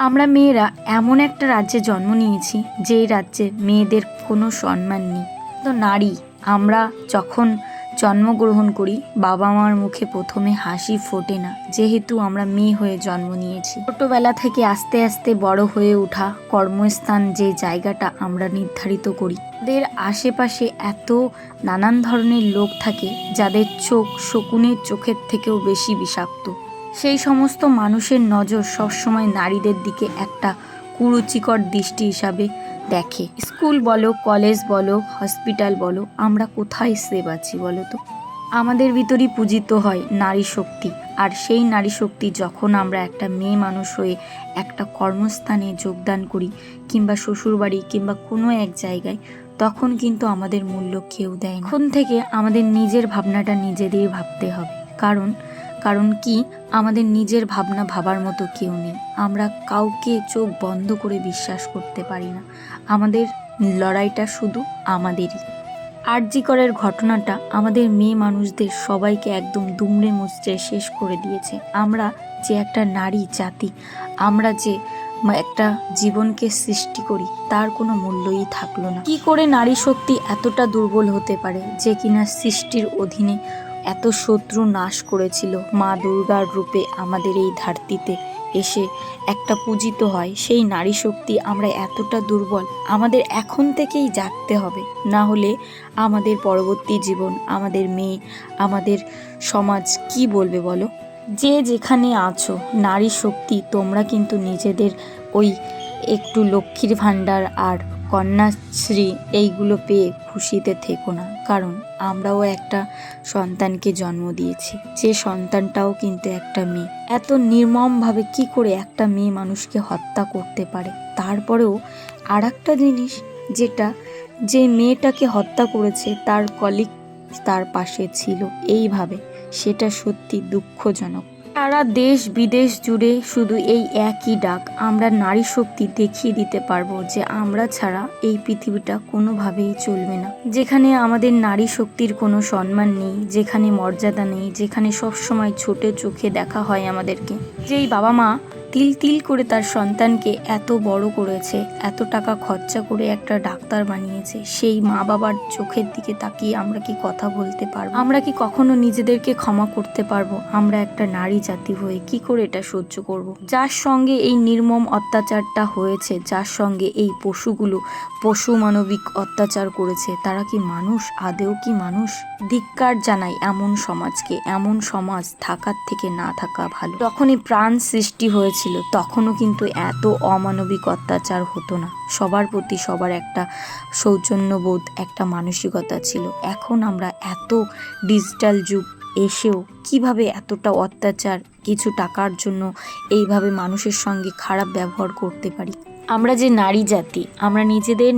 আমরা মেয়েরা এমন একটা রাজ্যে জন্ম নিয়েছি যেই রাজ্যে মেয়েদের কোনো সম্মান নেই। তো নারী আমরা যখন জন্মগ্রহণ করি বাবা মার মুখে প্রথমে হাসি ফোটে না, যেহেতু আমরা মেয়ে হয়ে জন্ম নিয়েছি। ছোটবেলা থেকে আস্তে আস্তে বড় হয়ে ওঠা, কর্মস্থান যে জায়গাটা আমরা নির্ধারিত করি, ওদের আশেপাশে এত নানান ধরনের লোক থাকে যাদের চোখ শকুনের চোখের থেকেও বেশি বিষাক্ত। সেই সমস্ত মানুষের নজর সবসময় নারীদের দিকে একটা কুরুচিকর দৃষ্টি হিসাবে দেখে। স্কুল বলো, কলেজ বলো, হসপিটাল বলো, আমরা কোথায় সেভ আছি বলো তো? আমাদের ভিতরই পূজিত হয় নারী শক্তি। আর সেই নারী শক্তি যখন আমরা একটা মেয়ে মানুষ হয়ে একটা কর্মস্থানে যোগদান করি কিংবা শ্বশুরবাড়ি কিংবা কোনো এক জায়গায়, তখন কিন্তু আমাদের মূল্য কেউ দেয় না। এখন থেকে আমাদের নিজের ভাবনাটা নিজেদের ভাবতে হবে। কারণ কি, আমাদের নিজের ভাবনা ভাবার মতো কেউ নেই। আমরা কাউকে চোখ বন্ধ করে বিশ্বাস করতে পারি না। আমাদের লড়াইটা শুধু আমাদেরই। আরজি করের ঘটনাটা আমাদের মেয়ে মানুষদের সবাইকে একদম দুমড়ে মুচড়ে শেষ করে দিয়েছে। আমরা যে একটা নারী জাতি, আমরা যে একটা জীবনকে সৃষ্টি করি, তার কোনো মূল্যই থাকলো না। কি করে নারী শক্তি এতটা দুর্বল হতে পারে যে কিনা সৃষ্টির অধীনে এত শত্রু নাশ করেছিল, মা দুর্গার রূপে আমাদের এই ধরতিতে এসে একটা পূজিত হয়। সেই নারী শক্তি আমরা এতটা দুর্বল, আমাদের এখন থেকেই জাগতে হবে। না হলে আমাদের পরবর্তী জীবন, আমাদের মেয়ে, আমাদের সমাজ কি বলবে বলো? যে যেখানে আছো নারী শক্তি, তোমরা কিন্তু নিজেদের ওই একটু লক্ষ্মীর ভাণ্ডার আর কন্যাশ্রী এইগুলো পেয়ে খুশিতে থেকো না। কারণ আমরাও একটা সন্তানকে জন্ম দিয়েছি, যে সন্তানটাও কিন্তু একটা মেয়ে। এত নির্মমভাবে কি করে একটা মেয়ে মানুষকে হত্যা করতে পারে? তারপরেও আর একটা জিনিস, যেটা যে মেয়েটাকে হত্যা করেছে তার কলিগ তার পাশে ছিল এইভাবে, সেটা সত্যি দুঃখজনক। সারা দেশ বিদেশ জুড়ে শুধু এই একই ডাক, আমরা নারী শক্তি দেখিয়ে দিতে পারবো যে আমরা ছাড়া এই পৃথিবীটা কোনোভাবেই চলবে না। যেখানে আমাদের নারী শক্তির কোনো সম্মান নেই, যেখানে মর্যাদা নেই, যেখানে সবসময় ছোট চোখে দেখা হয় আমাদেরকে। যেই বাবা মা তিল তিল করে তার সন্তানকে এত বড় করেছে, এত টাকা খরচা করে একটা ডাক্তার বানিয়েছে, সেই মা বাবার চোখের দিকে তাকিয়ে আমরা কি কথা বলতে পারবো? আমরা কি কখনো নিজেদেরকে ক্ষমা করতে পারবো? আমরা একটা নারী জাতি হয়ে কি করে এটা সহ্য করব? যার সঙ্গে এই নির্মম অত্যাচারটা হয়েছে, যার সঙ্গে এই পশু মানবিক অত্যাচার করেছে, তারা কি মানুষ? আদেও কি মানুষ? ধিক্কার জানাই এমন সমাজকে। এমন সমাজ থাকার থেকে না থাকা ভালো। যখনই প্রাণ সৃষ্টি হয়েছিল তখনও কিন্তু এত অমানবিক অত্যাচার হতো না। সবার প্রতি সবার একটা সৌজন্যবোধ, একটা মানসিকতা ছিল। এখন আমরা এত ডিজিটাল যুগ এসেও কিভাবে এতটা অত্যাচার, কিছু টাকার জন্য এইভাবে মানুষের সঙ্গে খারাপ ব্যবহার করতে পারি? আমরা যে নারী জাতি, আমরা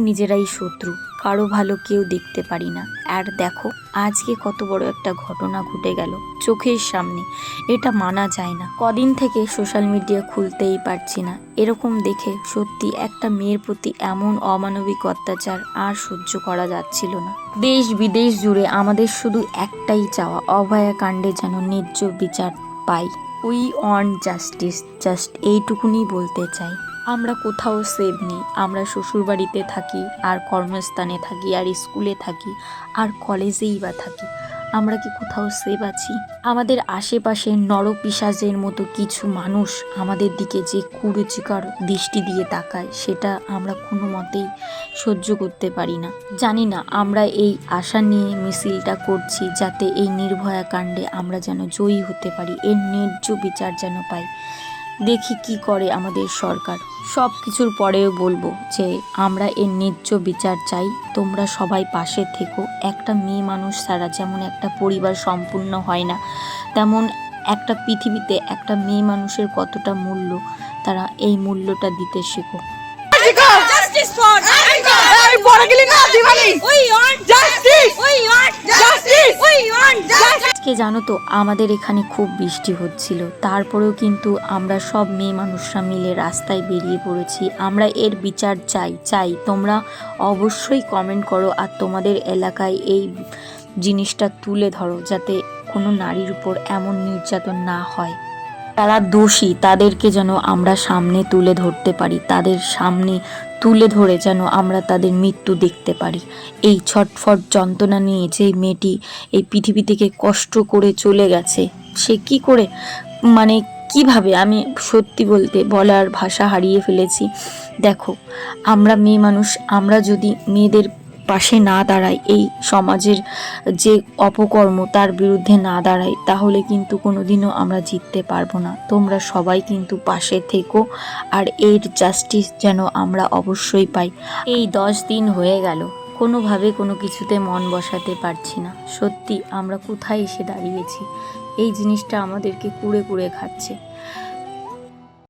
নিজেরাই শত্রু, কারো ভালো কেউ দেখতে পারি না। আর দেখো আজকে কত বড় একটা ঘটনা ঘটে গেল চোখের সামনে, এটা মানা যায় না। কদিন থেকে সোশ্যাল মিডিয়া খুলতেই পারছি না। এরকম দেখে সত্যি একটা মেয়ের প্রতি এমন অমানবিক অত্যাচার আর সহ্য করা যাচ্ছিল না। দেশ বিদেশ জুড়ে আমাদের শুধু একটাই চাওয়া, অভয়াকাণ্ডে যেন ন্যায্য বিচার পাই। উই ওয়ান্ট জাস্টিস, জাস্ট এইটুকুনি বলতে চাই। আমরা কোথাও সেভ নেই। আমরা শ্বশুরবাড়িতে থাকি, আর কর্মস্থানে থাকি, আর স্কুলে থাকি, আর কলেজেই বা থাকি, আমরা কি কোথাও সেভ আছি? আমাদের আশেপাশে নরপিশাচের মতো কিছু মানুষ আমাদের দিকে যে কুরুচিকর দৃষ্টি দিয়ে তাকায়, সেটা আমরা কোনো মতেই সহ্য করতে পারি না। জানি না, আমরা এই আশা নিয়ে মিছিলটা করছি যাতে এই নির্ভয়া কাণ্ডে আমরা যেন জয়ী হতে পারি, এর ন্যায্য বিচার যেন পাই। দেখি কি করে আমাদের সরকার। সব কিছুর পরেও বলবো যে আমরা এর ন্যায্য বিচার চাই। তোমরা সবাই পাশে থেকো। একটা মেয়ে মানুষ ছাড়া যেমন একটা পরিবার সম্পূর্ণ হয় না, তেমন একটা পৃথিবীতে একটা মেয়ে মানুষের কতটা মূল্য, তারা এই মূল্যটা দিতে শেখো। Justice for Arika! Hey, Boragili na Diwali! We want justice! We want justice! We want justice! আজকে জানো তো আমাদের এখানে খুব বৃষ্টি হচ্ছিল, তারপরেও কিন্তু আমরা সব মেয়ে মানুষরা মিলে রাস্তায় বেরিয়ে পড়েছি। আমরা এর বিচার চাই। তোমরা অবশ্যই কমেন্ট করো আর তোমাদের এলাকায় এই জিনিসটা তুলে ধরো, যাতে কোনো নারীর উপর এমন নির্যাতন না হয়। যারা দোষী তাদেরকে যেন আমরা সামনে তুলে ধরতে পারি, তাদের সামনে তুলে ধরে যেন আমরা তাদের মৃত্যু দেখতে পারি। এই ছটফট যন্ত্রণা নিয়ে যে মেয়েটি এই পৃথিবী থেকে কষ্ট করে চলে গেছে, সে কি করে, মানে কিভাবে, আমি সত্যি বলতে বলার ভাষা হারিয়ে ফেলেছি। দেখো, আমরা মেয়ে মানুষ, আমরা যদি মেয়েদের পাশে না দাঁড়াই, এই সমাজের যে অপকর্ম তার বিরুদ্ধে না দাঁড়াই, তাহলে কিন্তু কোনোদিনও আমরা জিততে পারবো না। তোমরা সবাই কিন্তু পাশে থেকো, আর এর জাস্টিস যেন আমরা অবশ্যই পাই। এই 10 দিন হয়ে গেল, কোনোভাবে কোনো কিছুতে মন বসাতে পারছি না। সত্যি আমরা কোথায় এসে দাঁড়িয়েছি, এই জিনিসটা আমাদেরকে কুড়ে কুড়ে খাচ্ছে।